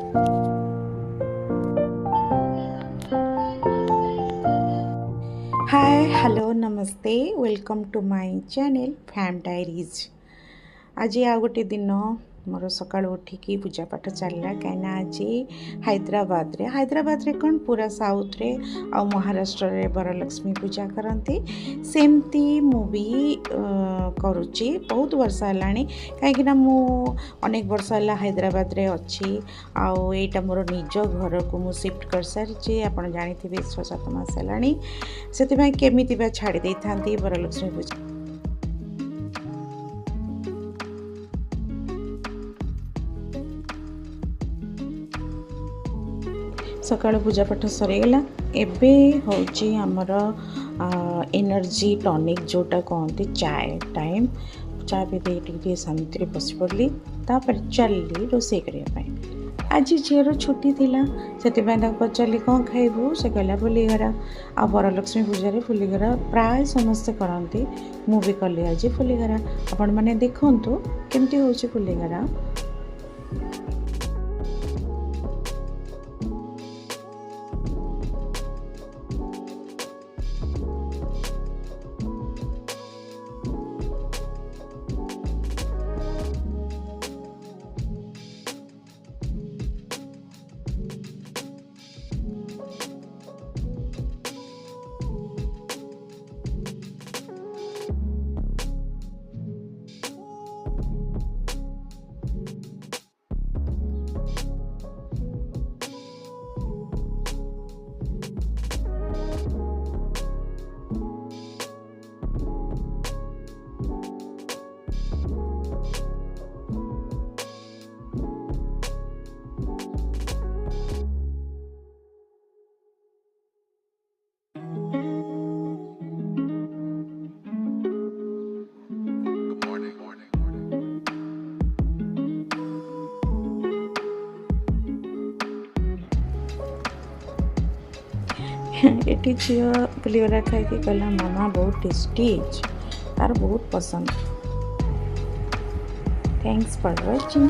हाय hello नमस्ते welcome to my channel Fam Diaries. आज आ गोटे दिन मोर सका उठिकी पूजा पाठ चलला कहीं आज हैदराबाद रे कौन पूरा साउथ रे आ महाराष्ट्र रे वरलक्ष्मी पूजा करती सेमती मु भी करुच्ची बहुत वर्ष है कहीं मु अनेक वर्ष है हैदराबाद रे अच्छी आईटा मोर निज घर को मु शिफ्ट कर सारी आप जानी 6-7 मास है से केमी छाड़ी दे था वरलक्ष्मी पूजा। सकाळ पूजा पाठ सरीगला एबे होची हमर एनर्जी टॉनिक जोटा कहते चाय टाइम चा पी दे शांति बस पड़ली तापर चलली रोसे करने आज झीर छुट्टी थिला से पचारि कौन खाइबू से कहला फुलीघरा आ वरलक्ष्मी पूजा फुलीघरा प्राय समस्ते करती मु भी कली आज फुलीघरा आपण मैंने देखु केमती हो फुलीघरा। ये झील पुलिगरा खाई कहला मामा बहुत टेस्टी तार बहुत पसंद। Thanks for watching.